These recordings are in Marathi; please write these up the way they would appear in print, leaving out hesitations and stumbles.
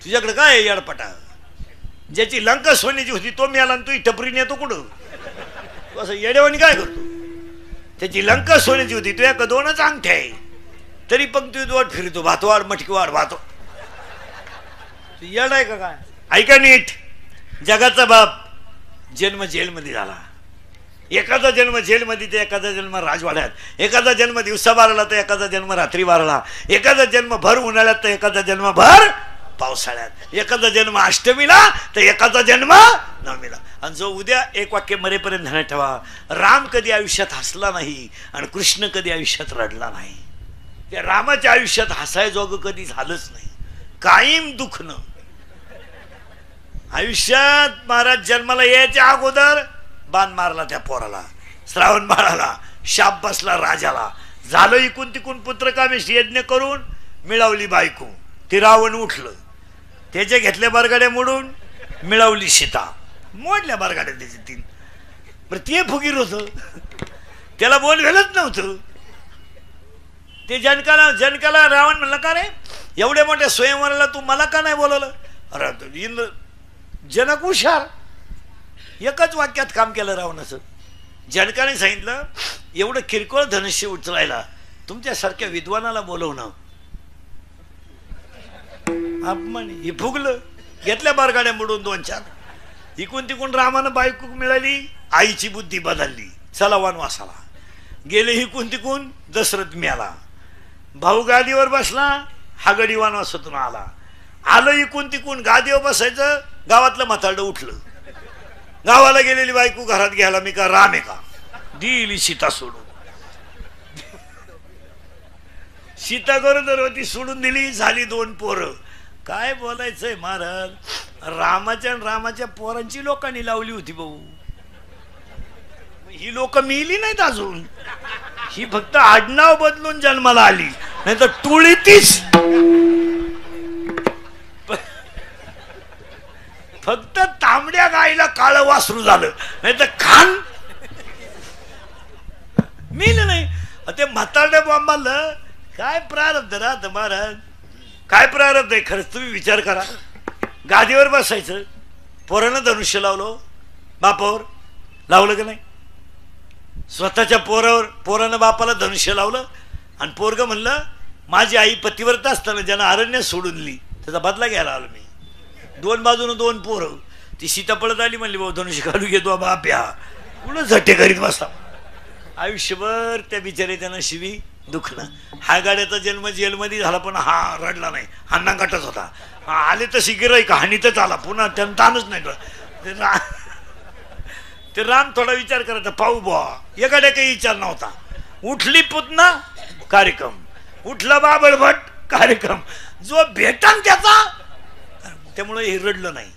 तुझ्याकडे काय आहे येडपटा? ज्याची लंका सोन्याची होती तो मिळाला आणि तू टपरीने येतो कुठं? तू असं येडेवानी काय करतो? त्याची लंका सोन्याची होती, तू एका दोनच अंगठ्या आहे, तरी पण तू वाट फिरतो, भातवाड मटकीवाड भातो. येड आहे का काय? ऐका नीट, जगाचा बाप जन्म जेलमध्ये झाला. एखादा जन्म जेलमध्ये तर एखादा जन्म राजवाड्यात, एखादा जन्म दिवसा बाराला तर एखादा जन्म रात्री बाराला, एखादा जन्म भर उन्हाळ्यात तर एखादा जन्म भर पावसाळ्यात, एखादा जन्म अष्टमीला तर एखादा जन्म नवमीला. आणि जो उद्या एक वाक्य मरेपर्यंत ध्यानात ठेवा, राम कधी आयुष्यात हसला नाही आणि कृष्ण कधी आयुष्यात रडला नाही. त्या रामाच्या आयुष्यात हसायजोगं कधी झालंच नाही, कायम दुखणं. आयुष्यात महाराज जन्माला यायच्या अगोदर बाण मारला त्या पोराला, श्रावण बाळाला, शाप बसला राजाला, झालं इकून तिकून पुत्रकामेश यज्ञ करून मिळवली बायको, ती रावण उठलं, त्याचे घेतल्या बरगाड्या मोडून मिळवली सीता, मोडल्या बरगाड्या त्याचे 3. बरं ते फुगीर होत, त्याला बोलवेलच नव्हतं. ते जनकाला रावण म्हणलं, का रे एवढ्या मोठ्या स्वयंवराला तू मला का नाही बोलवलं? अरे इंद्र जनक हुशार, एकच वाक्यात काम केलं रावणाचं. जनकाने सांगितलं, एवढं किरकोळ धनुष्य उचलायला तुमच्यासारख्या विद्वानाला बोलवणं अपमान. हे फुगलं, घेतल्या बारगाड्या मोडून 2-4. इकून तिकून रामानं बायको मिळाली, आईची बुद्धी बदलली, चला वनवासाला गेले. इकून तिकून दशरथ मिळाला, भाऊ गादीवर बसला, हा गडी वनवासातून आला. आलं इकून तिकून गादीवर बसायचं, गावातलं म्हातारडं उठलं, गावाला गेलेली बायको घरात घ्यायला मी का राम आहे का? दिली सीता सोडून. सीता गरोदर होती, सोडून दिली, झाली 2 पोरं. काय बोलायचंय महाराज, रामाच्या पोरांची लोकांनी लावली होती भाऊ. ही लोक मिळली नाहीत अजून, ही फक्त आडनाव बदलून जन्माला आली, नाही तर टोळी तीच. फक्त तांबड्या गायला काळं वासरू झालं, नाही तर खान मिळलं नाही. ते म्हातारड्या बांबाला काय प्रारब्ध राहत महाराज, काय प्रारब्ध आहे खरंच. तुम्ही विचार करा, गादीवर बसायचं, पोरानं धनुष्य लावलं, बापावर लावलं का नाही? स्वतःच्या पोरानं बापाला धनुष्य लावलं आणि पोरग म्हणलं, माझी आई पतिव्रता असताना ज्यानं अरण्य सोडून दिली त्याचा बदला घ्यायला आलो मी. 2 बाजूनं 2 पोरं. ती सीता पळत आली, म्हणली भाऊ धनुष्य काढू घेतो बाप्या, कुठं झटे करीत बसा. आयुष्यभर त्या बिचारे त्यानं शिवी दुखणं. हा गाड्याचा जन्म जेलमध्ये झाला, पण हा रडला नाही, हा नांगाटच होता. आले तशी गिराईक हानीतच आला, पुन्हा त्यानं ताणच नाही. ते राम थोडा विचार करायचा, पाहू बुवा, एखाद्या काही विचार नव्हता. उठली पुतना कार्यक्रम, उठला बाबळभट कार्यक्रम, जो भेटन त्याचा. त्यामुळे हे रडलं नाही,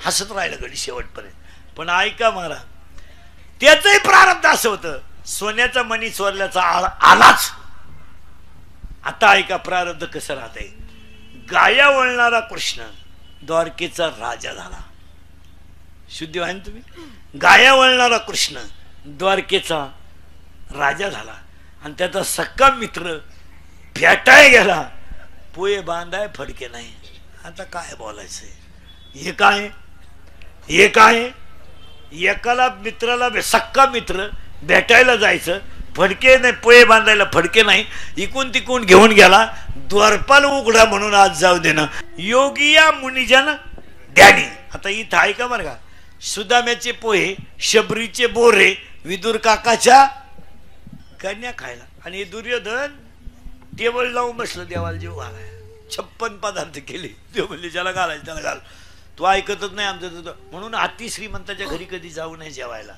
हसत राहिलं गडी शेवटपर्यंत. पण ऐका महाराज, त्याचंही प्रारब्ध असं होतं, सोन्याचा मणी चोरल्याचा आलाच. आता ऐका प्रारब्ध कसं राहतंय. गाया वळणारा कृष्ण द्वारकेचा राजा झाला. शुद्धी आहे ना तुम्ही? गाया वळणारा कृष्ण द्वारकेचा राजा झाला आणि त्याचा सक्का मित्र भेटाय गेला, पोये बांधाय फडके नाही. आता काय बोलायचंय? हे काय एकाला मित्राला सक्का मित्र भेटायला जायचं, फडके नाही, पोये बांधायला फडके नाही, इकून तिकून घेऊन गेला, द्वारपाल उघडा म्हणून आज जाऊ देणं. योगिया मुनिजन ध्यानी. आता इथं ऐका बरं का, सुदाम्याचे पोहे, शबरीचे बोरे, विदुर काकाच्या कन्या खायला, आणि दुर्योधन टेबल लावून बसलं देवाला जीव घालाय. 56 पदार्थ केले. देव म्हणले ज्याला घालायचं त्याला घाल, तू ऐकतच नाही आमचं. म्हणून अति श्रीमंताच्या घरी कधी जाऊ नये जेवायला,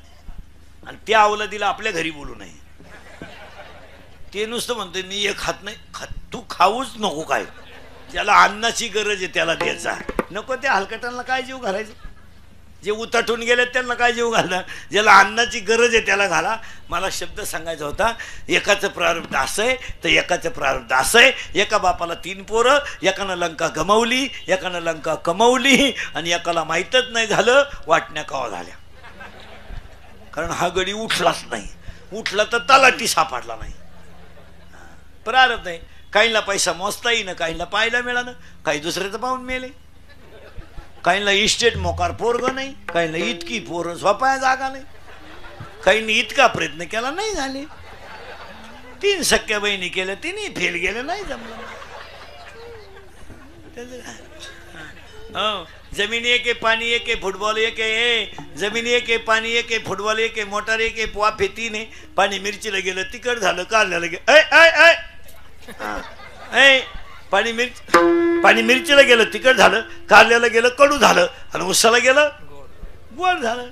आणि त्या अवलादीला आपल्या घरी बोलू नये. ते नुसतं म्हणतोय मी एक खात नाही, तू खाऊच नको. काय ज्याला अन्नाची गरज आहे त्याला द्यायचा, नको त्या हलकटांना काय जीव घालायचं. जे उताठून गेले त्यांना काय जीव घालणार, ज्याला अन्नाची गरज आहे त्याला घाला. मला शब्द सांगायचा होता, एकाचं प्रारब्ध असं आहे तर एकाचं प्रारब्ध असं आहे. एका बापाला 3 पोरं, एकानं लंका गमावली, एकानं लंका कमावली, आणि एकाला माहीतच नाही झालं वाटण्या कवा झाल्या. कारण हा गडी उठलाच नाही, उठला तर तलाठी सापडला नाही. प्रारब्ध आहे. काहींना पैसा मोजता येईन, काहींना पाहायला मिळालं, काही दुसऱ्याचं पाहून मेले. काहींना इस्टेट मोकार पोरग नाही, काहींना इतकी पोरं स्वपाया जागा नाही, काहींनी इतका प्रयत्न केला नाही झाले, 3 सख्या बहिणी केल्या तिन्ही फेल गेले नाही जमलं. जमीन एक आहे, पाणी एक आहे, फुटबॉल एक आहे. जमीन एक आहे, पाणी एक आहे, फुटबॉल एक आहे, मोटार एक आहे, वाफे 3 आहे. पाणी मिरचीला गेलं तिखट झालं, कारल्याला गेलं पाणी मिरचीला गेलं तिखट झालं, कारल्याला गेलं कडू झालं, आणि उसाला गेलं गोड झालं.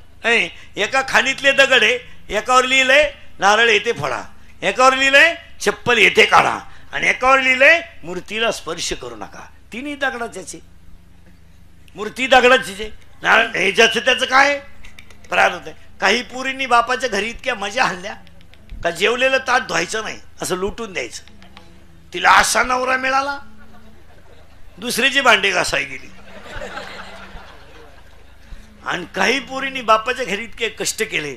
एका खाणीतले दगड आहे, एकावर लिहिलंय नारळ येते फोडा, एकावर लिहिलंय चप्पल येते काढा, आणि एकावर लिहिलंय मूर्तीला स्पर्श करू नका. तिन्ही दगडाचे, मूर्ती दगडाची, नारळ हे ज्याचं त्याचं काय प्रारब्ध आहे. काही पुरींनी बापाच्या घरी इतक्या मजा हल्ल्या का जेवलेलं ताट धुवायचं नाही, असं लुटून द्यायचं. तिला असा नवरा मिळाला, दुसरीची भांडे घासाय गेली. आणि काही पोरींनी बापाच्या घरी इतके कष्ट केले,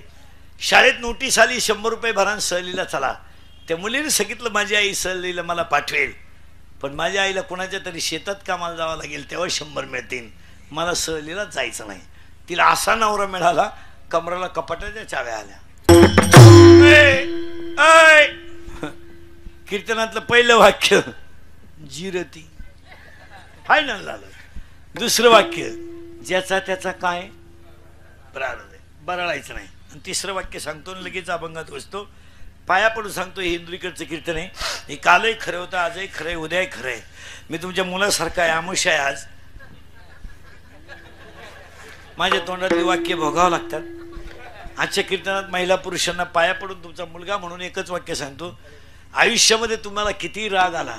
शाळेत नोटीस आली 100 रुपये भरान सहलीला चला. त्या मुलीने सांगितलं माझी आई सहलीला मला पाठवेल, पण माझ्या आईला कोणाच्या तरी शेतात कामाला जावं लागेल तेव्हा 100 मिळतील, मला सहलीला जायचं नाही. तिला असा नवरा मिळाला, कमराला कपाटाच्या चाव्या आल्या. कीर्तनातलं पहिलं वाक्य जिरती फायनल झालं. दुसरं वाक्य ज्याचा त्याचा काय प्रारब्ध आहे, बरळायचं नाही. आणि तिसरं वाक्य सांगतो लगेच अभंगात बसतो. पाया पडून सांगतो, हे इंद्रिकडचं कीर्तन आहे. हे कालही खरं होतं, आजही खरं आहे, उद्याही खरं आहे. मी तुमच्या मुलासारखा आहे, आमुष आहे. आज माझ्या तोंडातली वाक्य भोगावं लागतात. आजच्या कीर्तनात महिला पुरुषांना पाया पडून तुमचा मुलगा म्हणून एकच वाक्य सांगतो, आयुष्यामध्ये तुम्हाला किती राग आला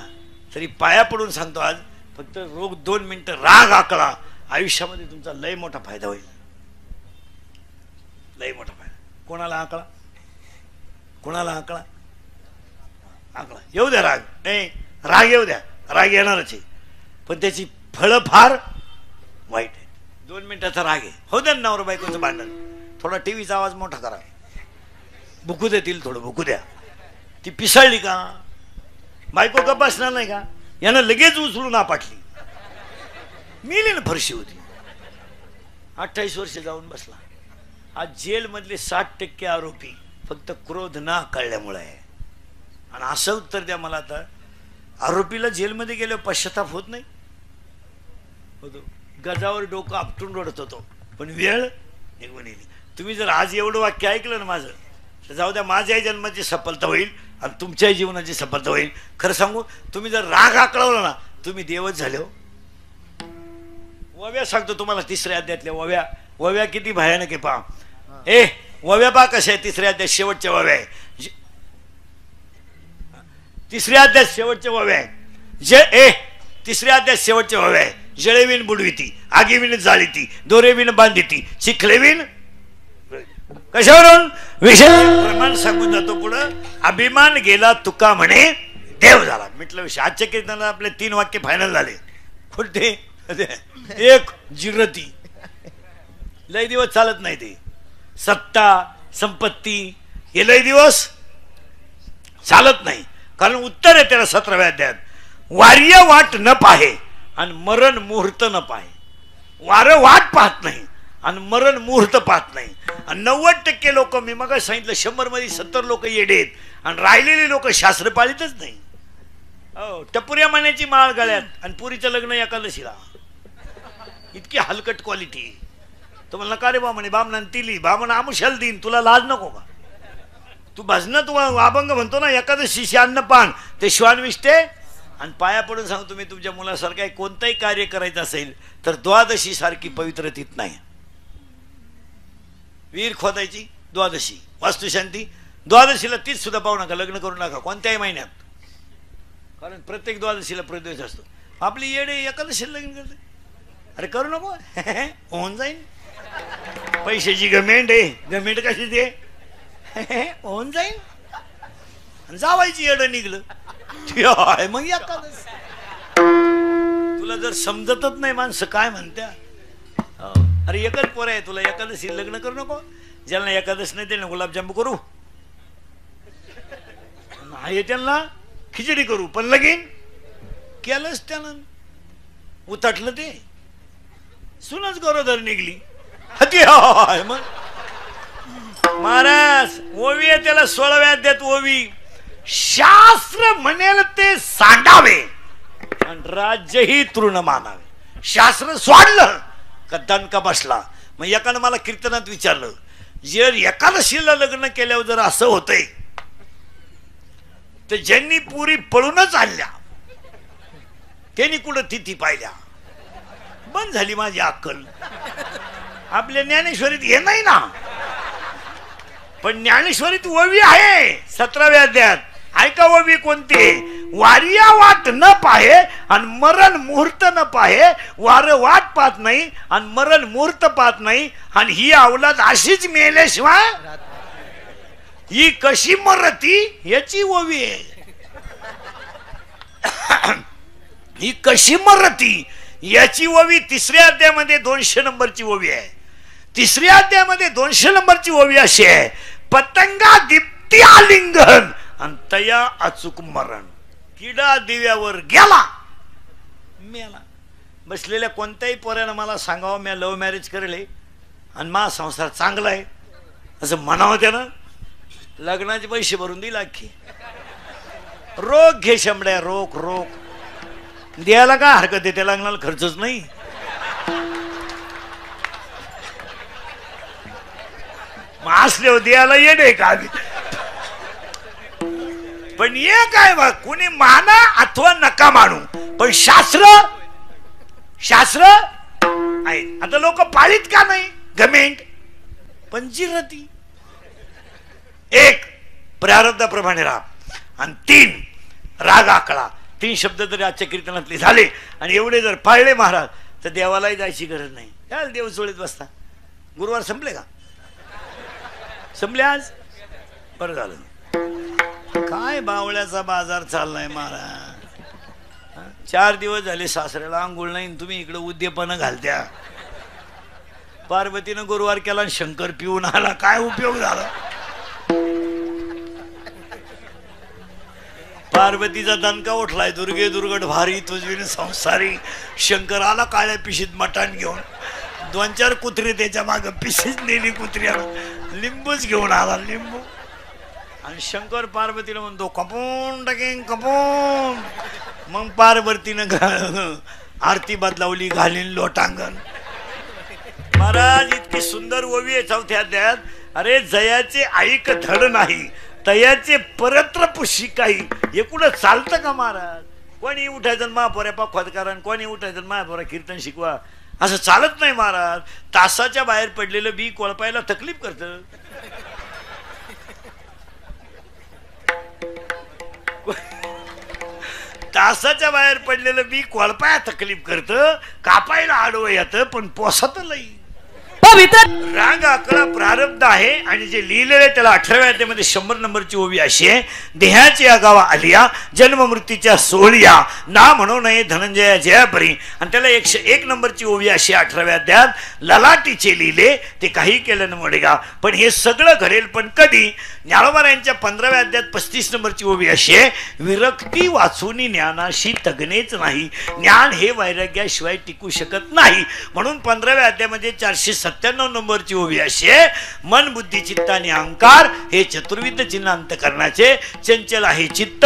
तरी पाया पडून सांगतो आज, फक्त रोग 2 मिनिटं राग आकळा, आयुष्यामध्ये तुमचा लय मोठा फायदा होईल. लय मोठा फायदा. कोणाला आकळा, कोणाला आकळा, आकळा येऊ द्या राग, राग येऊ द्या, राग येणारच आहे, पण त्याची फळं फार वाईट आहे. 2 मिनिटाचा राग आहे, हो द्या नवरा बायकोचं भांडण, थोडा टीव्हीचा आवाज मोठा करा, भुकू देतील थोडं, भुकू द्या. ती पिसळली का, बायको का बसणार नाही का, यानं लगेच उचलून आपटली, मिली ना फरशी होती. 28 वर्ष जाऊन बसला. आज जेल मधले 60% आरोपी फक्त क्रोध ना कळल्यामुळे आहे. आणि असं उत्तर द्या मला आता, आरोपीला जेलमध्ये गेल्यावर पश्चाताप होत नाही? होतो. गजावर डोकं आपटून रडत होतो, पण वेळ निघून गेली. तुम्ही जर आज एवढं वाक्य ऐकलं ना माझं, तर जाऊ द्या, माझ्याही जन्माची सफलता होईल आणि तुमच्याही जीवनाची सफलता होईल. खरं सांगू, तुम्ही जर राग आकळवला ना, तुम्ही देवच झाले हो. वव्या सांगतो तुम्हाला, 3ऱ्या अध्यायातल्या वव्या, वव्या किती भयानक आहे पहा. वव्या पहा कशा आहे. 3ऱ्या अध्याय शेवटच्या वव्या आहे. 3ऱ्या अध्याय शेवटच्या वव्या आहे. 3ऱ्या अध्याय शेवटच्या वव्या आहे. जळेविन बुडविती, आगीविन जाळीती, दोरेविन बांधिती, चिखलेविन. कशावरून विषय प्रमाण सांगून जातो पुढं. अभिमान गेला तुका म्हणे देव झाला. म्हटलं विषय. आजच्या कीर्तनाला आपले 3 वाक्य फायनल झाले. कोणते? 1 जिरती, लय दिवस चालत नाही ते. सत्ता संपत्ती हे लय दिवस चालत नाही, कारण उत्तर आहे त्याला 17व्या अध्यायात. वार्य वाट न पाहे आणि मरण मुहूर्त न पाहे. वारं वाट पाहत नाही आणि मरण मुहूर्त पाहत नाही. आणि 90% लोक, मी मग सांगितलं 100 मध्ये 70 लोक येडेत आणि राहिलेले लोक शास्त्र पाळीतच नाही. हो, टपुऱ्या माण्याची माळ गळ्यात आणि पुरीचं लग्न एकादशीला. इतकी हलकट क्वालिटी. तो म्हणला का रे बा म्हणे, बामणान तिली, बामण आमुशाल दिन, तुला लाज नको का? तू भजन तू अभंग म्हणतो ना, एकादशीशी अन्नपान ते श्वान विष्टे. आणि पाया पडून सांगतो, मी तुमच्या मुलासारखं कोणतंही कार्य करायचं असेल तर द्वादशी सारखी पवित्र तीत नाही. विहीर खोदायची द्वादशी, वास्तुशांती द्वादशीला, तीच सुद्धा पाहू नका, लग्न करू नका कोणत्याही महिन्यात, कारण प्रत्येक द्वादशीला प्रदोष असतो. आपली येडे एकादशीला लग्न करते. अरे करू नको, होऊन जाईल. पैशाची गमेंट आहे, गमेंट कशी ते होऊन जाईल. जावायची येडं निघलं मग एकादश. तुला जर समजतच नाही माणसं काय म्हणत्या. अरे एकच पोर आहे तुला, एकादशी लग्न करू नको. ज्यांना एकादश नाही त्यांना गुलाबजांबू करू, नाही त्यांना खिचडी करू, पण लगीन केलंच त्यानं उतटलं ते. सुनच गरोदर निघली. मग महाराज ओवी आहे त्याला 16व्या अध्यायात ओवी. शास्त्र म्हणेल ते सांडावे आणि राज्यही तृण मानावे. शास्त्र सोडलं का दणका बसला. मग एकानं मला कीर्तनात विचारलं, जर एकादशीला लग्न केल्यावर जर असं होतंय तर ज्यांनी पुरी पळूनच आणल्या त्यांनी कुठं तिथी पाहिल्या. बंद झाली माझी अक्कल. आपल्या ज्ञानेश्वरीत हे नाही ना, पण ज्ञानेश्वरीत ओवी आहे 17व्या अध्यायात. ऐका ओवी कोणती. वारिया वाट न पाहे आणि मरण मुहूर्त न पाहे. वार वाट पाहत नाही आणि मरण मुहूर्त पाहत नाही. आणि ही अवलाद अशीच मेल्याशिवाय ही कशी मरती याची ओवी आहे. ही कशी मरती याची ओवी 3ऱ्या अध्यायामध्ये 200 नंबरची ओवी आहे. 3ऱ्या अध्यायामध्ये 200 नंबरची ओवी अशी आहे. पतंगा दीप्ती आलिंगन आणि तया अचूक मरण. किडा दिव्यावर गेला मेला. बसलेल्या कोणत्याही पोऱ्यानं मला सांगावं मी लव्ह मॅरेज करेल आणि मा संसार चांगला आहे असं म्हणावं त्यानं, लग्नाचे पैसे भरून दिला की. रोग घे शंभड्या, रोग रोग द्यायला काय हरकत आहे, त्या लग्नाला खर्चच नाही. मग असले द्यायला येणे का. पण ये काय बा कोणी माना अथवा नका मानू, पण शास्त्र शास्त्र आहे. आता लोक पाळीत का नाही. गमेंट पंचीरती. 1 प्रारब्धाप्रमाणे राहा आणि 3 राग आकळा. 3 शब्द जरी आजच्या कीर्तनातले झाले आणि एवढे जर पाळले महाराज तर देवालाही जायची गरज नाही. काय देव चोळीत बसता. गुरुवार संपले का. संपले आज. बरं झालं. काय बावळ्याचा बाजार चाललाय महाराज. 4 दिवस झाले सासऱ्याला आंघोळ नाही, तुम्ही इकडे उद्यपन घालत्या. पार्वतीनं गुरुवार केला आणि शंकर पिऊन आला. काय उपयोग झाला. पार्वतीचा दणका उठलाय. दुर्गे दुर्गट भारी तुझविन संसारी. शंकर आला काळ्या पिशीत मटण घेऊन. 2-4 कुत्री त्याच्या माग पिशीच नेली. कुत्र्याला लिंबूच घेऊन आला. लिंबू. आणि शंकर पार्वतीला म्हणतो कपून टाकेन कपून. मग पार्वतीनं आरती बदलावली. घालीन लोटांगण. महाराज इतकी सुंदर ओवी आहे 4थ्या अध्यायात. अरे जयाचे ऐक धड नाही तयाचे परत्र पुशी काही. हे कुठं चालतं का महाराज. कोणी उठायचं महापोऱ्या पाखवात करा, कोणी उठायचं महापोऱ्या कीर्तन शिकवा, असं चालत नाही महाराज. तासाच्या बाहेर पडलेलं बी कोळपायला तकलीफ करतं. तासाच्या बाहेर पडलेलं बी कोळपाया तकलीफ करतं. कापायला आडवं येतं पण पोसात लई. राग आकडा प्रारब्ध आहे आणि जे लिहिलेलं आहे त्याला 18व्या अध्यायामध्ये 100 नंबरची ओवी अशी आहे. देहाची आगावा आलिया जन्म मृत्यूच्या सोहळ्या ना म्हणू नये धनंजया जयापरी. आणि त्याला 101 नंबरची ओवी अशी 18व्या अध्यायात. ललाटीचे लिहिले ते काही केलं न मोडेगा. पण हे सगळं घडेल पण कधी. ज्ञानोबारायांच्या 15व्या अध्यायात 35 नंबरची ओवी अशी आहे. विरक्ती वाचून ज्ञानाशी तगणेच नाही. ज्ञान हे वैराग्याशिवाय टिकू शकत नाही. म्हणून 15व्या अध्यायामध्ये 497 नंबरची ओवी अशी आहे. मन बुद्धी चित्त आणि अहंकार हे चतुर्विध चिन्ह अंतःकरणाचे. चंचल आहे चित्त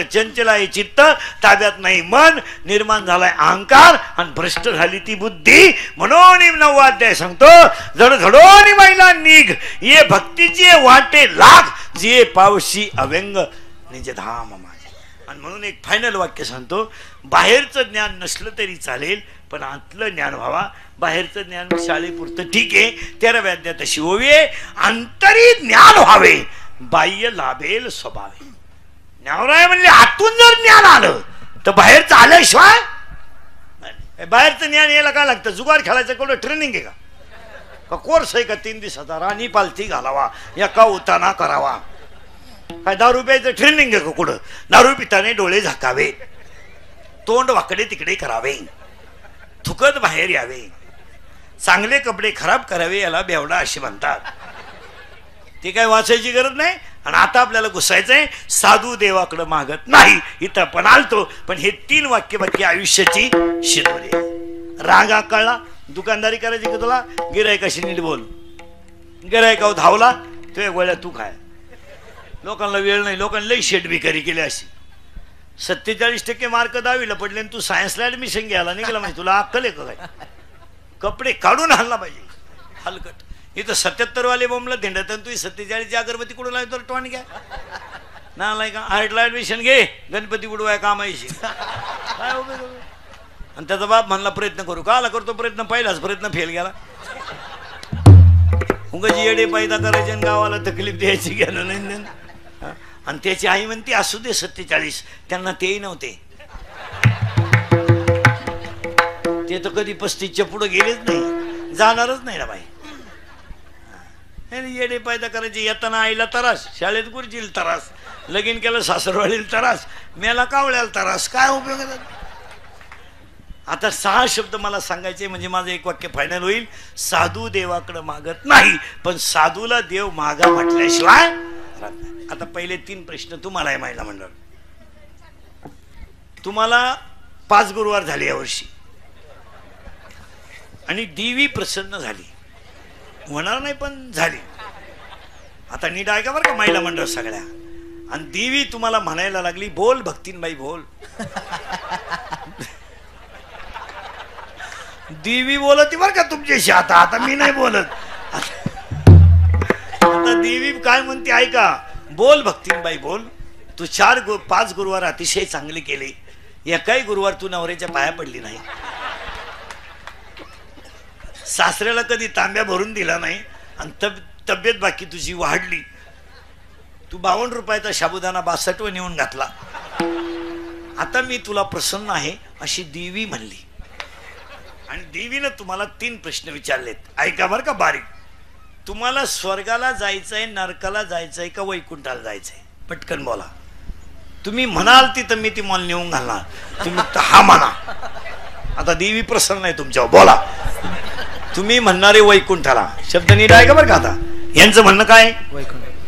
चंचल आहे चित्त ताब्यात नाही मन. निर्माण झालाय अहंकार आणि भ्रष्ट झाली ती बुद्धी. म्हणून 9वा अध्याय सांगतो जड घडोनी महिला निघ ये भक्तीची वाटे लाग जे पावशी अव्यंग निज धाम माझे. आणि म्हणून एक फायनल वाक्य सांगतो. बाहेरचं ज्ञान नसलं तरी चालेल पण आतलं ज्ञान व्हावा. बाहेरचं ज्ञान शाळेपुरतं ठीक आहे. 13व्या अध्यायात अशी ओवी आहे. अंतरी ज्ञान व्हावे बाह्य लाभेल स्वभावे. ज्ञानराय म्हणले आतून जर ज्ञान आलं तर बाहेरचं आल्याशिवाय. बाहेरचं ज्ञान यायला काय लागतं. जुगार खेळायचं कोणतं ट्रेनिंग आहे का कोर्स आहे का 3 दिवसाचा. राणी पालथी घालावा या का उताना करावा. काय दारू प्यायचं ट्रेनिंग आहे का कुठं. दारू पिताने डोळे झाकावे तोंड वाकडे तिकडे करावे थुकत बाहेर यावे चांगले कपडे खराब करावे याला बेवडा असे म्हणतात. ते काय वाचायची गरज नाही. आणि आता आपल्याला घुसायचंय साधू देवाकडे मागत नाही. इथं पण आलतो पण हे 3 वाक्य आयुष्याची शिदोरी. राग कळला, दुकानदारी करायची का तुला? गिरायकाशी नीट बोल. गिरायकावर धावला तो एक वेळा तू काय. लोकांना वेळ नाही, लोकांना लई शेट भिकारी केली अशी. 47% मार्क 10वीला पडले आणि तू सायन्सला ऍडमिशन घ्यायला निघाला म्हणजे तुला अक्कल आहे का काय? कपडे काढून हल्ला पाहिजे हलकट. इथं 77 वाले बोंबला धेंडत आणि तू 47ची अगरबत्ती कुठून लावतो टोन घ्या ना का. आर्टला ऍडमिशन घे, गणपती बुडवाय कामायची काय उपयोग. आणि त्याचा बाप म्हणला प्रयत्न करू का? आला करतो प्रयत्न, पहिलाच प्रयत्न फेल गेला. उगाची येडे पैदा करायचे आणि गावाला तकलीफ द्यायची गेलं नाही. आणि त्याची आई म्हणते असू दे 47, त्यांना तेही नव्हते. ते तर कधी 35च्या पुढे गेलेच नाही, जाणारच नाही ना बाई. येडे पैदा करायचे. येताना आईला त्रास, शाळेत गुरुजीला त्रास, लगीन केलं सासरवाडीला त्रास, मेला कावळ्याला त्रास, काय उपयोग. आता 6 शब्द मला सांगायचे म्हणजे माझं एक वाक्य फायनल होईल. साधू देवाकडे मागत नाही, पण साधूला देव मागा म्हटल्याशिवाय. आता पहिले 3 प्रश्न तुम्हाला आहे महिला मंडळ. तुम्हाला 5 गुरुवार झाले यावर्षी आणि देवी प्रसन्न झाली, होणार नाही पण झाली. आता नीट ऐका बरं का महिला मंडळ सगळ्या. आणि देवी तुम्हाला म्हणायला लागली बोल भक्तीनबाई बोल. देवी बोलती बरं का तुमच्याशी. आता आता मी नाही बोलत. आता देवी काय म्हणते ऐका. बोल भक्तीनबाई बोल. तू 5 गुरुवार अतिशय चांगले केले, एकाही गुरुवार तू नवऱ्याच्या पाया पडली नाही, सासऱ्याला कधी तांब्या भरून दिला नाही, आणि तब्येत बाकी तुझी वाढली. तू 52 रुपयाचा साबुदाणा 62 नेऊन घातला. आता मी तुला प्रसन्न आहे अशी देवी म्हणली. आणि देवीनं तुम्हाला 3 प्रश्न विचारलेत. ऐका बरं का बारीक. तुम्हाला स्वर्गाला जायचंय, नरकाला जायचंय का वैकुंठाला जायचंय? पटकन बोला. तुम्ही म्हणाल तिथं मी ती मला नेऊन घालणार, तुम्ही हा म्हणा. आता देवी प्रसन्न आहे तुमच्यावर, बोला. तुम्ही म्हणणारे वैकुंठाला. शब्द नीट आहे का बरं का. आता यांचं म्हणणं काय?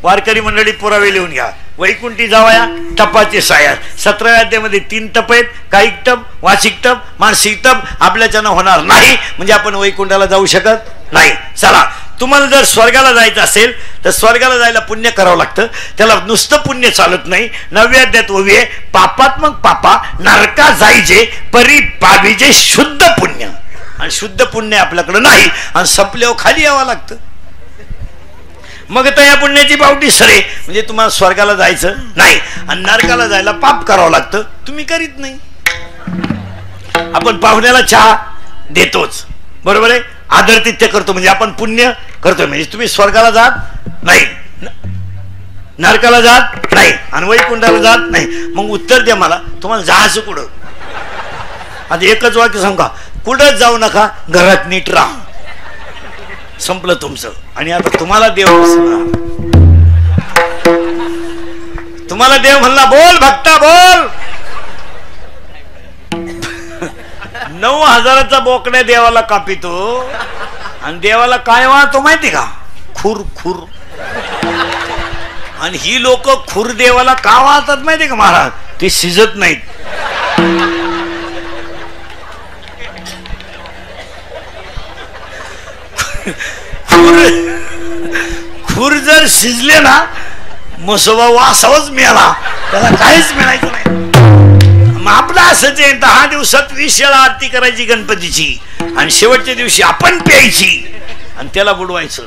वारकरी मंडळी पुरावे लिहून घ्या. वैकुंठी जावया तपाचे साया. 17व्या अध्यायामध्ये 3 तप आहेत. कायिक तप, वाचिक तप, मानसिक तप. आपल्याच्यानं होणार नाही म्हणजे आपण वैकुंठाला जाऊ शकत नाही. चला, तुम्हाला जर स्वर्गाला जायचं असेल तर स्वर्गाला जायला पुण्य करावं लागतं. त्याला नुसतं पुण्य चालत नाही. 9व्या अध्यायात ओवी आहे, पापात्मक पापा नरका जायचे परी पाविजे शुद्ध पुण्य. आणि शुद्ध पुण्य आपल्याकडे नाही, आणि संपल्यावर खाली यावं लागतं. मग तर या पुण्याची पावटी सरे म्हणजे तुम्हाला स्वर्गाला जायचं नाही. आणि नरकाला जायला पाप करावं लागतं, तुम्ही करीत नाही. आपण पाहुण्याला चहा देतोच, बरोबर आहे, आदरातिथ्य करतो म्हणजे आपण पुण्य करतोय. म्हणजे तुम्ही स्वर्गाला जात नाही, नरकाला जात नाही, आणि वैकुंठाला जात नाही. मग उत्तर द्या मला, तुम्हाला जायचं कुठं? आता एकच वाक्य सांगा, कुठंच जाऊ नका, घरात नीट राहा. संपलं तुमचं. आणि आता तुम्हाला देव तुम्हाला देव म्हणला बोल भक्ता बोल. 9,000चा बोकड्या देवाला कापितो, आणि देवाला काय वाहतो माहिती का? खुर खुर. आणि ही लोक खुर देवाला का वाहतात माहिती का महाराज? ते शिजत नाहीत. खुर जर शिजले ना, मसोबा वासावच मिळाला, त्याला काहीच मिळायचं नाही. मग आपलं असंच आहे, 10 दिवसात 20 वेळा आरती करायची गणपतीची, आणि शेवटच्या दिवशी आपण प्यायची, आणि त्याला बुडवायचं,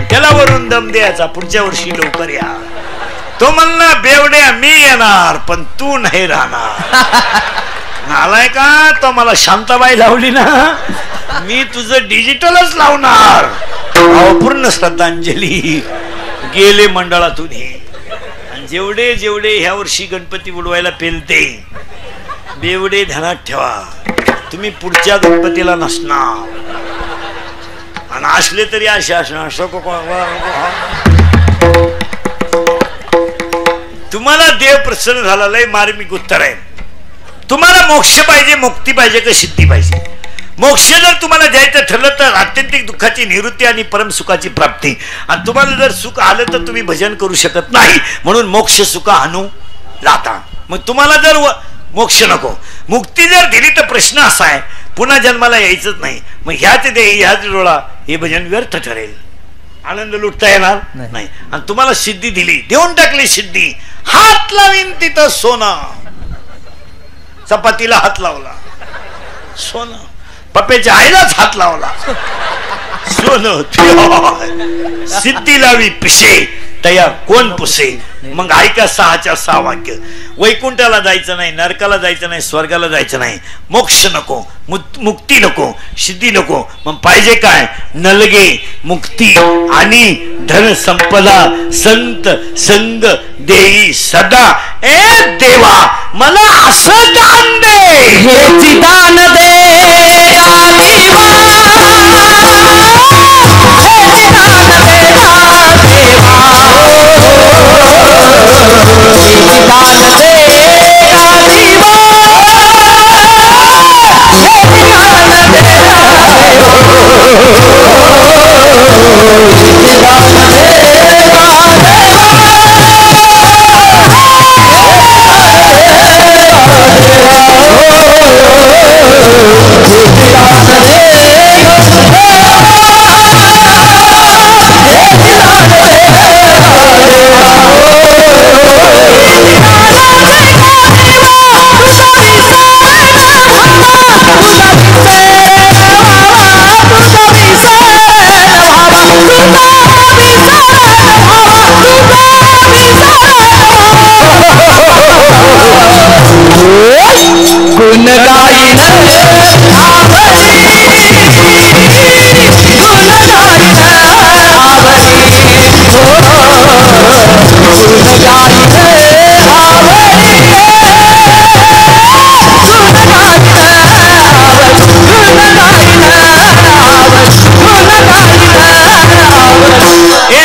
त्याला वरून दम द्यायचा, पुढच्या वर्षी लवकर या. तो म्हणला बेवड्या मी येणार पण तू नाही राहणार. आलाय का? तो मला शांताबाई लावली ना, मी तुझं डिजिटलच लावणार. पूर्ण श्रद्धांजली. गेले मंडळातून हे. आणि जेवढे जेवढे ह्या वर्षी गणपती बुडवायला पेलते, बेवडे ध्यानात ठेवा, तुम्ही पुढच्या गणपतीला नसणार, आणि असले तरी असे असणार. तुम्हाला देव प्रसन्न झाला, लय मार्मिक उत्तर आहे. तुम्हाला मोक्ष पाहिजे, मुक्ती पाहिजे का सिद्धी पाहिजे? मोक्ष जर तुम्हाला द्यायचं ठरलं तर आत्यंतिक दुःखाची निवृत्ती आणि परमसुखाची प्राप्ती. आणि तुम्हाला जर सुख आलं तर तुम्ही भजन करू शकत नाही, म्हणून मोक्ष सुख आणू लाता. मग तुम्हाला जर मोक्ष नको, मुक्ती जर दिली तर प्रश्न असा आहे, पुन्हा जन्माला यायचंच नाही. मग ह्याच दे ह्याच डोळा हे भजन व्यर्थ ठरेल, आनंद लुटता येणार नाही. आणि तुम्हाला सिद्धी दिली, देऊन टाकली सिद्धी. हात लावीन तिथं सोनं, चपातीला हात लावला सोनं, पप्पेच्या आईलाच हात लावला सोनं. सिद्धी लावी पिशे तया कोण पुसे. मग ऐका 6च्या 6 वाक्य. वैकुंठाला जायचं नाही, नरकाला जायचं नाही, स्वर्गाला जायचं नाही, मोक्ष नको, मुक्ती नको, सिद्धी नको. मग पाहिजे काय? नलगे मुक्ती आणि धन संपदा, संत संग देई सदा. ए देवा मला असं दान दे, हेची दान दे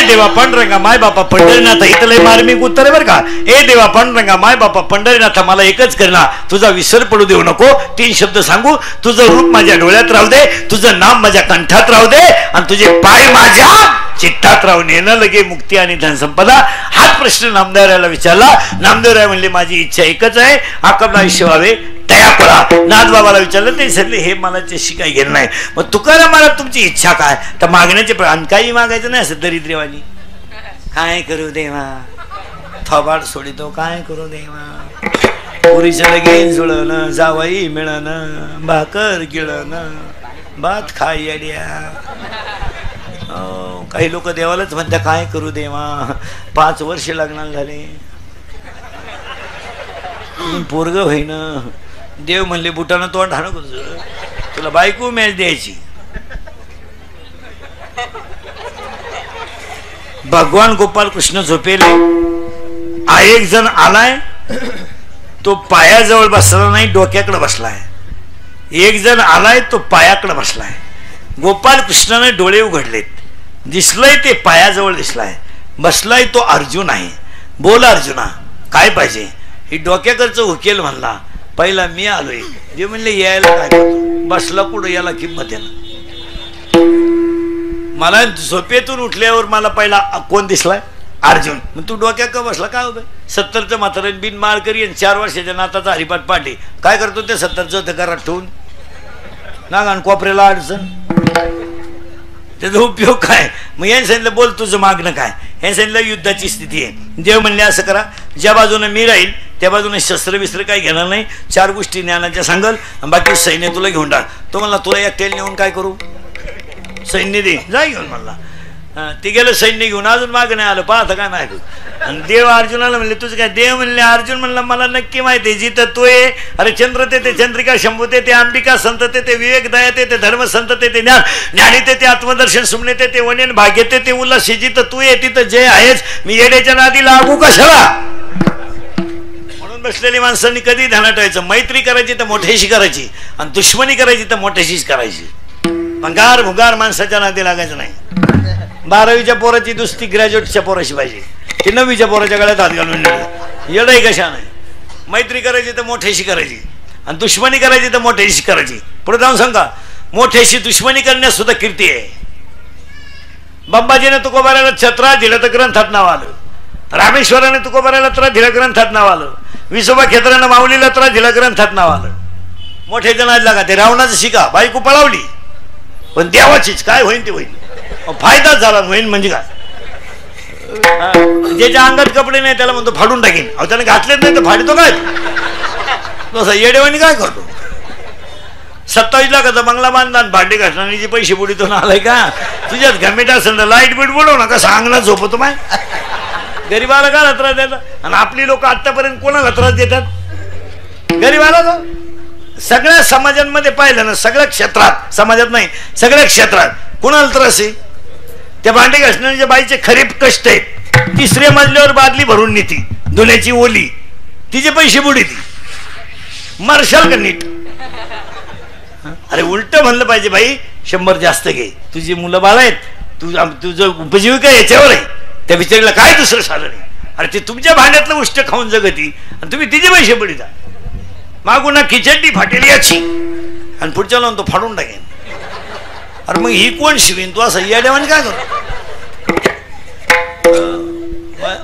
देवा पांडुरंगा माय बापा पंढरीनाथ. इथलं मार्मिक उत्तर आहे बरं का. ए देवा पांडुरंगा माय बापा पंढरीनाथ, मला एकच करणार, तुझा विसर पडू देऊ नको. 3 शब्द सांगू. तुझं रूप माझ्या डोळ्यात राहू दे, तुझं नाम माझ्या कंठात राहू दे, आणि तुझे पाय माझ्या चित्तात राहून. येणं लगे मुक्ती आणि धनसंपदा. हाच प्रश्न नामदेवरायाला विचारला. नामदेवराय म्हणले माझी इच्छा एकच आहे, आकबला आयुष्य व्हावे तया पळा. नाथबाबाला विचारलं ते सांगले हे मला त्याशी काही घेणं नाही. मग तुकाराम मला तुमची इच्छा काय? तर मागण्याचे काही मागायचं नाही असं दरिद्रेवानी. काय करू देवा, थोबाड सोडितो काय करू देवा, पुरीचं लगेच जुळणं, जावई मिळणं, भाकर गिळणं, भात खाय अड्या. काही लोक देवालाच म्हणतात काय करू देवा, 5 वर्ष लग्नाला झाले, पोरग होईन. देव म्हणले बुटानं तोंड हाणू तुला बायको मॅच द्यायची. भगवान गोपाल कृष्ण झोपेले. एक जण आलाय, तो पायाजवळ बसला नाही, डोक्याकडे बसलाय. एक जण आलाय, तो पायाकडे बसलाय. गोपाल कृष्णाने डोळे उघडलेत, दिसलंय ते पायाजवळ दिसलाय. बसलाय तो अर्जुन आहे. बोल अर्जुना काय पाहिजे? ही डोक्याकडचं उकेल म्हणला. पहिला मी आलोय. जे म्हणले यायला काय करतो, बसला कुठं याला किंमत आहे ना. मला झोपेतून उठल्यावर मला पहिला कोण दिसलाय? अर्जुन. मग तू डोक्या का बसला काय होतं? 70चं म्हातारं बिन माळ करी आणि 4 वर्षाच्या नाताचा हरिपाठ पाठी काय करतो ते 70चं घरात ठेवून ना गाण कोपऱ्याला अडचण, त्याचा उपयोग काय? मग यांनी सांगितलं बोल तुझं मागणं काय? हे सांगितलं युद्धाची स्थिती आहे. देव म्हणले असं करा, ज्या बाजूने मी राहील त्या बाजूने शस्त्र बिस्त्र काही घेणार नाही, 4 गोष्टी ज्ञानाच्या सांगल, बाकी सैन्य तुला घेऊन टाक. तो म्हणला तुला एकट्याला नेऊन काय करू, सैन्य दे जा घेऊन म्हणला. ते गेलं सैन्य घेऊन, अजून मागं नाही आलं. पाहता काय नाही. आणि देव अर्जुनाला म्हणले तुझं काय? देव म्हणले अर्जुन म्हणला मला नक्की माहिती आहे जिथं तो आहे. अरे चंद्र ते चंद्रिका शंभू ते अंबिका संत ते विवेक दया ते धर्म संत ते ज्ञान ज्ञानी ते आत्मदर्शन सुमने ते वनेन भाग्य ते उल्हास जिथं तू आहे तिथं जे आहेस. मी येड्याच्या नादी लागू कशाला? म्हणून बसलेली माणसांनी कधी ध्यानात ठेवायचं, मैत्री करायची तर मोठ्याशी करायची आणि दुश्मनी करायची तर मोठ्याशीच करायची. भंगार भुगार माणसाच्या नादी लागायचं नाही. 12वीच्या पोराची दुसरी ग्रॅज्युएटच्या पोराशी पाहिजे, ती 9वीच्या पोराच्या गळ्यात हात घालून येडही कशा नाही. मैत्री करायची तर मोठ्याशी करायची आणि दुश्मनी करायची तर मोठ्याशी करायची. पुढे जाऊन सांगा मोठ्याशी दुश्मनी करण्यास सुद्धा कीर्ती आहे. बाबाजीने तुकोबाराला छत्रा दिलं तर ग्रंथात नाव आलं. रामेश्वराने तुकोबाराला त्रास दिला ग्रंथात नाव आलं. विसोबा खेत्रानं माऊलीला त्रास दिला ग्रंथात नाव आलं. मोठे जण लागा ते रावणाचं शिका बायको पळावली पण देवाचीच काय होईल ते होईल फायदाच झाला होईल म्हणजे काय ज्याच्या अंगात कपडे नाही त्याला म्हणतो फाडून टाकीन अहो त्याने घातलेच नाही तर फाडतो काय तसं येडेवानी काय करतो 27 लाखाचा बंगला बांधला भांडी घासणारी पैसे बुडीतो ना आलाय का तुझ्यात घमेट असेल ना लाईट बीट बुडव ना कसं अंगणात झोपतो माय गरीबाला का त्रास देतात आणि आपली लोक आतापर्यंत कोणाला त्रास देतात गरीबाला सगळ्या समाजांमध्ये पाहिलं ना सगळ्या क्षेत्रात समाजात नाही सगळ्या क्षेत्रात कोणाला त्रास आहे त्या भांडी घासणाऱ्या बाईचे खरीप कष्ट आहेत 3ऱ्या मजल्यावर बादली भरून नेती धुण्याची ओली तिचे पैसे बुडीती मरशाल का नीट अरे उलट म्हणलं पाहिजे बाई 100 जास्त घे तुझी मुलं बाळ आहेत तुझं उपजीविका याच्यावर आहे त्या बिचारीला काय दुसरं साधन नाही अरे ते तुमच्या भांड्यातलं उष्ट खाऊन जगती आणि तुम्ही तिचे पैसे बुडीता मागून खिचडी फाटेल याची आणि पुढच्या लावून तो फाडून टाकेन अरे मग ही कोण शिवीन तू असं या देवाने काय करतो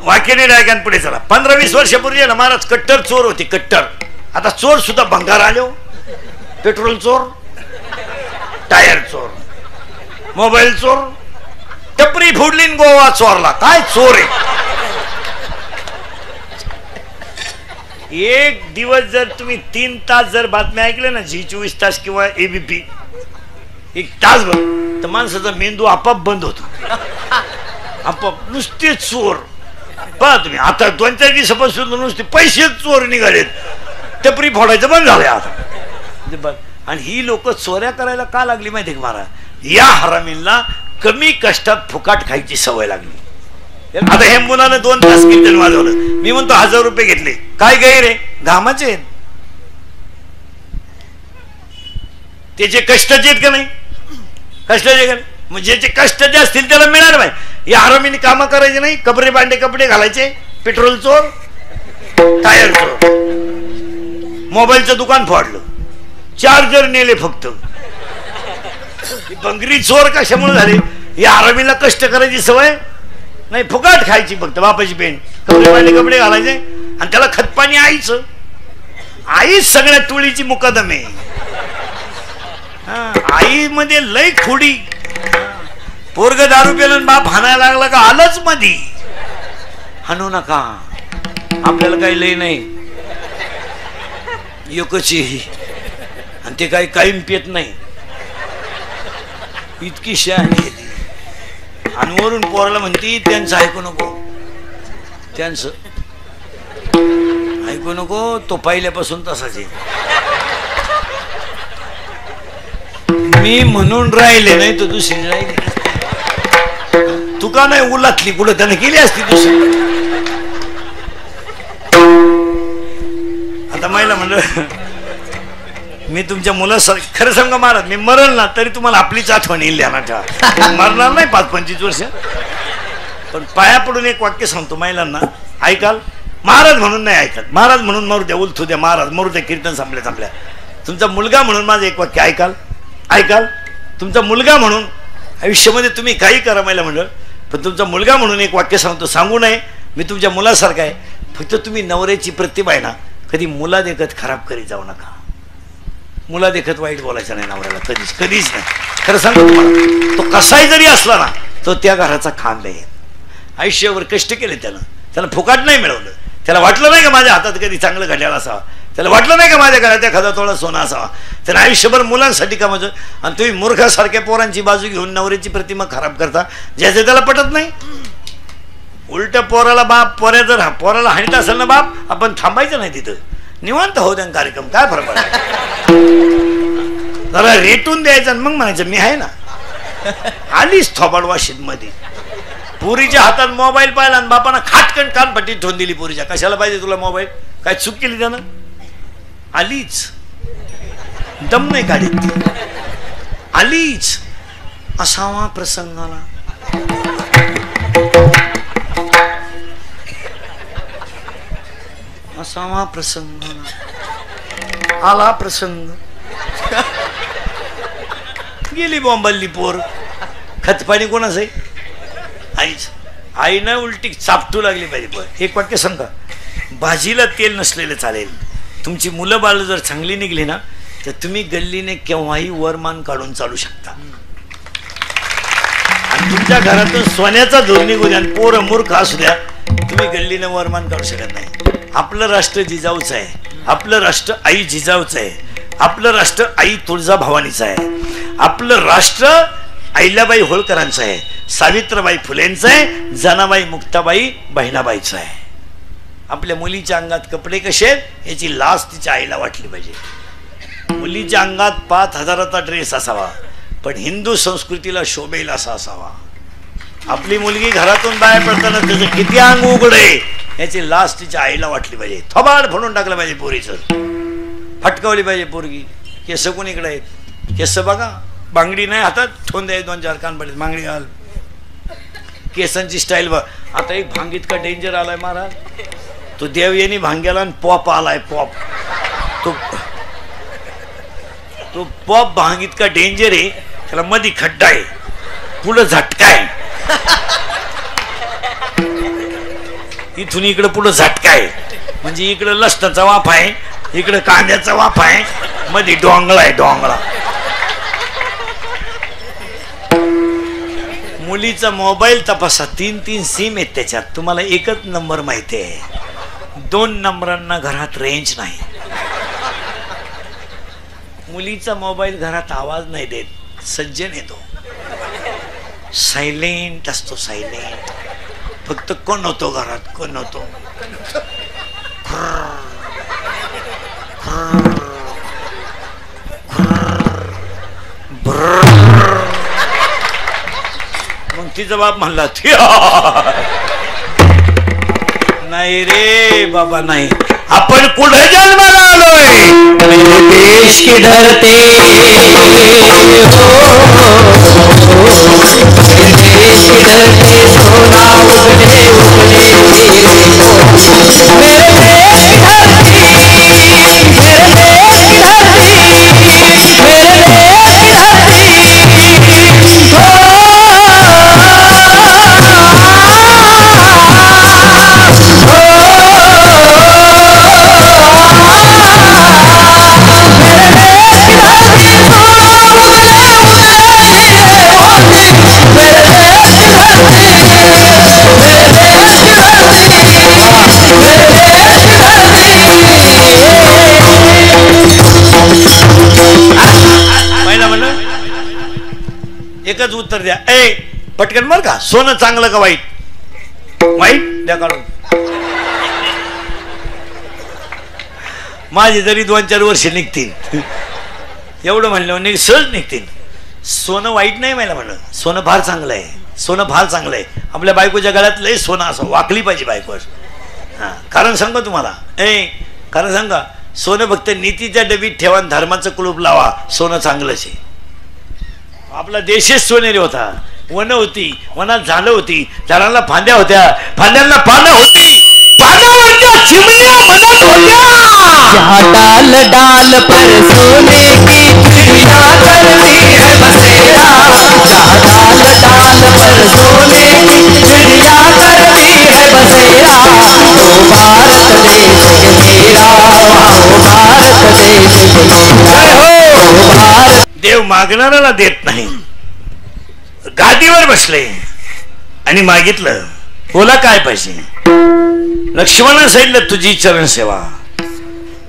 वाक्याने डायकान पुढे चला 15-20 वर्षापूर्वी ना महाराज कट्टर चोर होती कट्टर आता चोर सुद्धा भंगार आले पेट्रोल चोर टायर चोर मोबाईल चोर टपरी फोडली गोवा चोरला काय चोर आहे एक दिवस जर तुम्ही 3 तास जर बातम्या ऐकल्या ना झी 24 तास किंवा एबीपी 1 तासभर तर माणसाचा मेंदू आपाप बंद होतो आपाप नुसते चोर पहा तुम्ही आता 2-4 दिवसापासून नुसते पैसे चोर निघालेत टपरी फोडायचं बंद झालंय आता आणि ही लोक चोऱ्या करायला का लागली माहिती का महाराज या हरामींना कमी कष्टात फुकाट खायची सवय लागली आता हे मुलानं 2 तास कीर्तन वाजवलं मी म्हणतो 1000 रुपये घेतले काय गैर आहे घामाचे त्याचे कष्टाचे आहेत का नाही कष्टाचे का मग ज्याचे कष्ट जे असतील त्याला मिळालं पाहिजे या हरामीने कामं करायचे नाही कपडे बांडे कपडे घालायचे पेट्रोल चोर टायर चोर मोबाईलचं दुकान फोडलं चार्जर नेले फक्त बंगरी चोर कशामुळे झाले या हरामीला कष्ट करायची सवय नाही फुकाट खायची फक्त बापाची पेन कपडे बांडे कपडे घालायचे आणि त्याला खतपाणी आईचं आईच सगळ्या टोळीची मुकादम आहे आई मध्ये लय खोडी पोरग दारू पेलं बाप हाणायला लागला का आलंच मधी हाणू नका आपल्याला काही लय नाही योकची आणि ते काही कायम पेत नाही इतकी शहाणी आणि वरून पोराला म्हणती त्यांचं ऐकू नको त्यांचं ऐकू नको तो पहिल्यापासून तसाच आहे मी म्हणून राहिले नाही तो दुसरी राहिली तुका नाही उलातली कुठं त्याने केली असती दुसरी आता महिला म्हणलं मी तुमच्या मुलासारखं खरं सांगा महाराज मी मरण ना तरी तुम्हाला आपलीच आठवण येईल ना ठेवा मरणार नाही 5-25 वर्ष पण पाया पडून एक वाक्य सांगतो महिलांना ऐकाल महाराज म्हणून नाही ऐकत महाराज म्हणून मरू द्या उलथू द्या महाराज मरू द्या कीर्तन संपल्या तुमचा मुलगा म्हणून माझं एक वाक्य ऐकाल तुमचा मुलगा म्हणून आयुष्यामध्ये तुम्ही काही करा महिला मंडळ पण तुमचा मुलगा म्हणून एक वाक्य सांगतो सांगू नये मी तुमच्या मुलासारखा आहे फक्त तुम्ही नवऱ्याची प्रतिभा आहे ना कधी मुला देखत खराब करीत जाऊ नका मुला देखत वाईट बोलायचं नाही नवऱ्याला कधीच नाही खरं सांगतो तुम्हाला तो कसाही जरी असला ना तो त्या घराचा खांब आहे आयुष्यावर कष्ट केले त्याला फुकाट नाही मिळवलं त्याला वाटलं नाही का माझ्या हातात कधी चांगलं घड्याळ असावा त्याला वाटलं नाही का माझ्या घरात एखादा थोडा सोना असावा त्याला आयुष्यभर मुलांसाठी कामाचं आणि तुम्ही मूर्खासारख्या पोरांची बाजू घेऊन नवऱ्याची प्रतिमा खराब करता ज्याचे त्याला पटत नाही उलट पोराला बाप पोराला हाणीत असेल ना बाप आपण थांबायचं नाही तिथं निवांत होऊ द्या कार्यक्रम काय फरक पडला जरा रेटून द्यायचं मग म्हणायचं मी आहे ना आलीच थोबाड वाशीत मध्ये पुरीच्या हातात मोबाईल पाहिला आणि बापानं खाटकन कानपट्टी ठेवून दिली पुरीच्या कशाला पाहिजे तुला मोबाईल काय चूक केली त्यानं आलीच दम नाही काढीत आलीच असावा प्रसंगाला असावा प्रसंग आला प्रसंग गेली बॉम्बल्ली पोर खतपाणी कोणाचं आहे आईच आई ना उलटी चापटू लागली पाहिजे पण एक वाक्य सांगा भाजीला तेल नसलेलं चालेल तुमची मुलं बाळ जर चांगली निघली ना तर तुम्ही गल्लीने केव्हाही वरमान काढून चालू शकता. आणि तुमच्या घरातून सोन्याचा धूर निघू द्या, पोरं मूर्ख असू द्या, तुम्ही गल्लीने वरमान काढू शकत नाही. आपलं राष्ट्र जिजाऊचं आहे, आपलं राष्ट्र आई जिजाऊचं आहे, आपलं राष्ट्र आई तुळजाभवानीचं आहे, आपलं राष्ट्र अहिल्याबाई होळकरांचं आहे, सावित्रीबाई फुलेंचं आहे, जनाबाई मुक्ताबाई बहिणाबाईचं आहे. आपल्या मुलीच्या अंगात कपडे कसे आहेत याची लाज तिच्या आईला वाटली पाहिजे. मुलीच्या अंगात 5,000चा ड्रेस असावा, पण हिंदू संस्कृतीला शोभेल असा असावा. आपली मुलगी घरातून बाहेर पडताना त्याचं किती अंग उघडे याची लाज तिच्या आईला वाटली पाहिजे. थोबाड फोडून टाकलं पाहिजे पोरीचं, फटकावली पाहिजे पोरगी. केस कोणीकडे आहेत, केस बघा, बांगडी नाही हातात, ठोंदे 2-4 कान पडले, बांगडी घाल, केसांची स्टाईल बघ. आता एक भांग इतका डेंजर आलाय महाराज, तो देवयानी भांग्याला आणि पॉप आलाय, पॉप. तो पॉप भांग इतका डेंजर आहे, त्याला मध्ये खड्डा आहे, पुढं झटका आहे, इथून इकडं पुढं झटका आहे. म्हणजे इकडं लसणाचा वाफ आहे, इकडं कांद्याचा वाफ आहे, मध्ये डोंगळा आहे, डोंगळा. मुलीचा मोबाईल तपासा, 3 सिम आहेत त्याच्यात, तुम्हाला एकच नंबर माहिती आहे, 2 नंबरांना घरात रेंज नाही. मुलीचा मोबाईल घरात आवाज नाही देत, सज्जन येतो, सायलेंट असतो, सायलेंट. फक्त कोण होतो घरात, कोण होतो, मग तिचा बाप म्हणला नाही रे बाबा नाही, आपण कुठे जन्माला आलोय, देश की धरती हो, देश की धरती सोना उगले उगले हीरे हो, मेरे देश की धरती, मेरे देश की धरती, मेरे देश की धरती हो. एकच उत्तर द्या, ए पटकन बर का, सोनं चांगलं का वाईट, वाईट द्या काढून. माझे जरी 2-4 वर्ष निघतील, एवढं म्हणलं सहज निघतील. सोनं वाईट नाही मला म्हणलं, सोनं फार चांगलं आहे, सोनं फार चांगलं आहे. आपल्या बायकोच्या गळ्यात लय सोनं असं वाकली पाहिजे बायको. हा कारण सांगा तुम्हाला, कारण सांगा, सोनं फक्त नीतीच्या डबीत ठेवा, धर्माचं कुलूप लावा, सोनं चांगलंच आहे. आपला देशच सोनेरी होता, वन होती, वनात झाडं होती, झाडांना फांद्या होत्या, फांद्यांना पानं होती, पानावरच्या चिमण्या मनात होत्या. डाल डाल पर सोने की चिड़िया करती है बसेरा, डाल डाल पर सोने की चिड़िया करती है बसेरा. ओ भारत देश मेरा, ओ भारत देश मेरा. देव मागणाऱ्याला देत नाही. गादीवर बसले आणि मागितलं, बोला काय पाहिजे. लक्ष्मणानं सांगितलं तुझी चरण सेवा,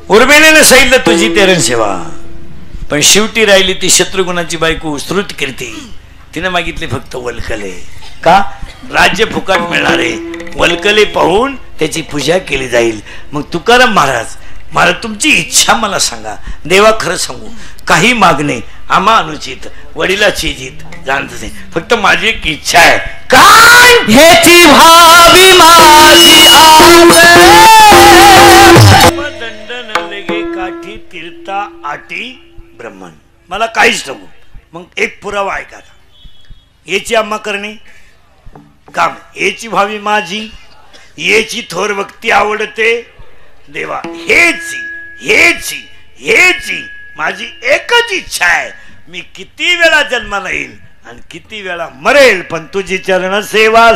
उर्मिळेने सांगितलं तुझी तेरण सेवा, पण शेवटी राहिली ती शत्रुघ्नाची बायको श्रुत कीर्ती. तिने मागितले फक्त वल्कले. का? राज्य फुकट मिळणारे वल्कले पाहून त्याची पूजा केली जाईल. मग तुकाराम महाराज, मला तुमची इच्छा मला सांगा. देवा खरं सांगू, काही मागणे आम्हा अनुचित, वडिलाची जित जाणत नाही, फक्त माझी एक इच्छा आहे. काय? हेची भावी माझी दंडन लगे काठी तीर्था आटी ब्रह्मन. मला काहीच नको. मग एक पुरावा ऐका, याची आम्हा करणे काम, याची भावी माझी, याची थोर भक्ती आवडते देवा. हेची माझी एकच इच्छा आहे. मी किती वेळा जन्माला येईल आणि किती वेळा मरेल, पण तुझी चरण सेवा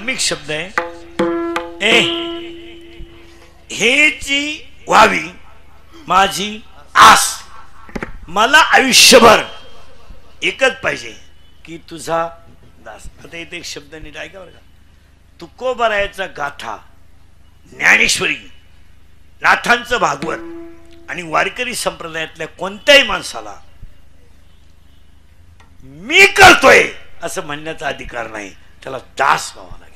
मार्मिक शब्द आहे. हेची व्हावी माझी आस. मला आयुष्यभर एकच पाहिजे की तुझा दास. आता इथे एक शब्द नीट ऐका बरं का. तुकोबारायाचा गाथा, ज्ञानेश्वरी, नाथांचं भागवत आणि वारकरी संप्रदायातल्या कोणत्याही माणसाला मी करतोय असं म्हणण्याचा अधिकार नाही. त्याला दास व्हावा लागेल.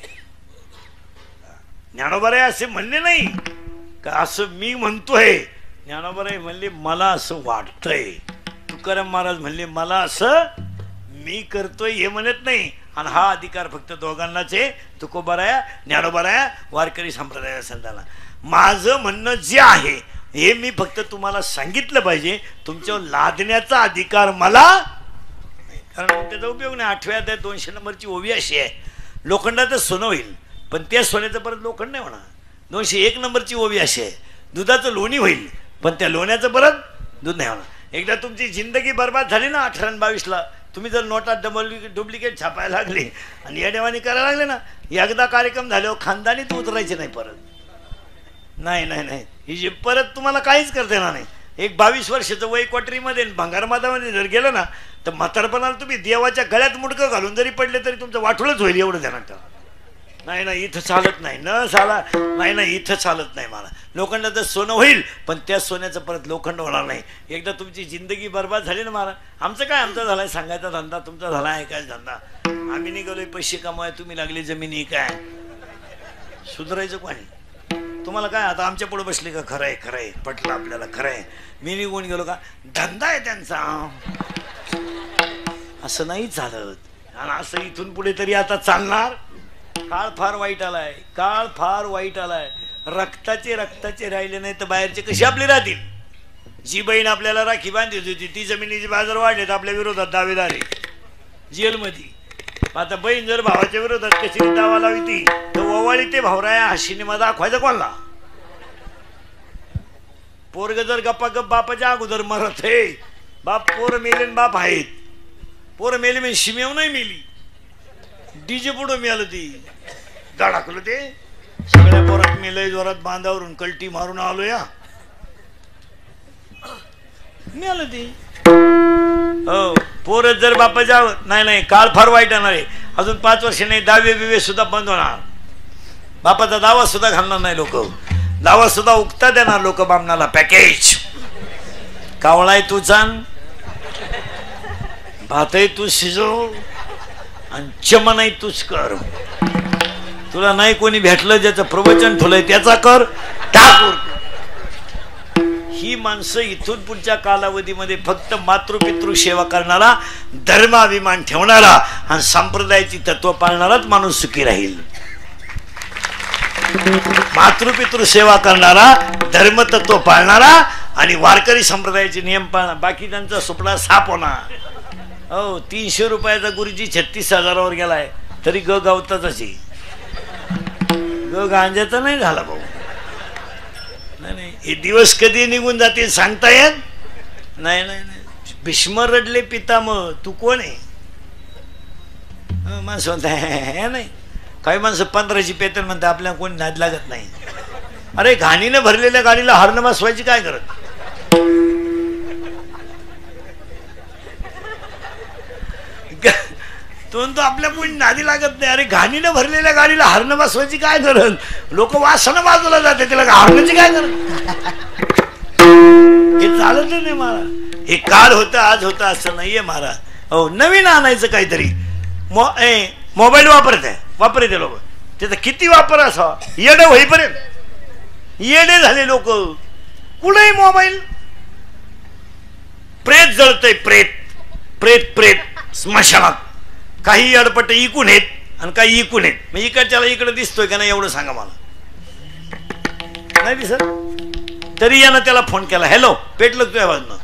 ज्ञानोबाराय असे म्हणले नाही का असं मी म्हणतोय. ज्ञानोबाराय म्हणले मला असं वाटतंय. तुकाराम महाराज म्हणले मला असं मी करतोय हे म्हणत नाही. आणि हा अधिकार फक्त दोघांनाच आहे, तुकोबाराया ज्ञानोबाराया वारकरी संप्रदाया संतांना. माझं म्हणणं जे आहे हे मी फक्त तुम्हाला सांगितलं पाहिजे. तुमच्यावर लादण्याचा अधिकार मला, कारण त्याचा उपयोग नाही. 8व्या अध्यायात 200 नंबरची ओवी अशी आहे, लोखंडाचं सोनं होईल पण त्या सोन्याचं परत लोखंड नाही होणार. 201 नंबरची ओवी अशी आहे, दुधाचं लोणी होईल पण त्या लोण्याचं परत दूध नाही होणार. एकदा तुमची जिंदगी बर्बाद झाली ना 18 आणि 22ला, तुम्ही जर नोटात डुप्लिकेट छापायला लागले आणि या देवानी करायला लागले ना, एकदा कार्यक्रम झाल्यावर खानदानीत उतरायचे नाही परत. नाही नाही नाही, ही जी परत तुम्हाला काहीच करता येणार नाही. एक 22 वर्षाचं वय क्वाटरीमध्ये भंगारमातामध्ये जर गेलं ना तर म्हातारपणाला तुम्ही देवाच्या गळ्यात मुडकं घालून जरी पडले तरी तुमचं वाटोळच होईल. एवढं ध्यानात ठेवा. नाही नाही इथं चालत नाही, न साला नाही नाही इथं चालत नाही. मला लोखंडाचं सोनं होईल पण त्या सोन्याचं परत लोखंड होणार नाही. एकदा तुमची जिंदगी बर्बाद झाली ना मला, आमचं काय, आमचा झालाय सांगायचा धंदा, तुमचा झाला आहे काय धंदा. आम्ही निघालोय पैसे कमाय, तुम्ही लागले जमिनी काय सुधारायचं कोणी. तुम्हाला काय आता आमच्या पुढे बसले का खरंय खरंय पटलं आपल्याला खरंय, मी निघून गेलो का धंदा आहे त्यांचा. असं नाही चालत. आणि असं इथून पुढे तरी आता चालणार. काळ फार वाईट आलाय, काळ फार वाईट आलाय. रक्ताचे राहिले नाही तर बाहेरचे कसे आपले राहतील. जी बहीण आपल्याला राखी बांधत होती ती जमिनीचे बाजार वाढलेत, आपल्या विरोधात दावेदार आहे जेलमध्ये. आता बहीण जर भावाच्या विरोधात कशी दावा लावी ती तर ओवाळी ते भावराया हा सिनेमा दाखवायचा कोणला. पोरग जर गप्पा गप बापाच्या अगोदर मरत हे बाप, पोरं मेले बाप आहेत. पोरं मेले म्हणजे शिमेव नाही मेली, डीजे पुढं मिळालं ती धडाकलं ते सगळ्या पोरात मेलय जोरात बांधावरून कलटी मारून आलो या मिळालं ती. हो पोरं जर बापाच्या नाही नाही काळ फार वाईट येणार आहे. अजून 5 वर्ष नाही दावे बिवे सुद्धा बंद होणार. बापाचा दावा सुद्धा घालणार नाही लोक, दावा सुद्धा उगता देणार लोक बामणाला. पॅकेज कावळाय तू चान, भातही तू शिजव आणि चमनही तूच कर. तुला नाही कोणी भेटलं ज्याचं प्रवचन ठेवलंय त्याचा कर ठाकूर. ही माणसं इथून पुढच्या कालावधीमध्ये फक्त मातृपितृ सेवा करणारा, धर्माभिमान ठेवणारा आणि संप्रदायाची तत्व पाळणाराच माणूस सुखी राहील. मातृपितृ सेवा करणारा, धर्मतत्व पाळणारा आणि वारकरी संप्रदायाचे नियम पाळणारा, बाकी त्यांचा सुपडा साप होणार. हो 300 रुपयाचा गुरुजी 36,000वर गेलाय तरी ग गावताच ग गांजाचा नाही झाला भाऊ. नाही हे दिवस कधी निघून जाते सांगता येत नाही. नाही नाही भीष्म रडले पितामह, तू कोण आहे. माणसं म्हणता नाही, काही माणसं 15ची पेतर म्हणतात आपल्याला कोणी नाद लागत नाही. अरे घाणीने भरलेल्या गाडीला हॉर्न बसवायची काय करत. तो आपल्या कोणी नादी लागत नाही. अरे घाणीने भरलेल्या गाडीला हॉर्न बसवायची काय गरज. लोक वासना बाजूला जाते त्याला हॉर्नची काय गरज. हे चालत नाही महाराज. हे काल होतं आज होतं असं नाहीये महाराज. हो नवीन आणायचं काहीतरी. मोबाईल वापरते लोक, त्याचा किती वापर असावा. येडे होईपर्यंत येडे झाले लोक. कुठेही मोबाईल. प्रेत जळतय, प्रेत प्रेत प्रेत स्मशानात. काही अडपट इकून येत आणि काही इकून येत. मग इकडच्याला इकडे दिसतोय का नाही एवढं सांगा मला. नाही दिसत तरी यानं त्याला फोन केला, हॅलो पेटलं तुझ्या बाजून.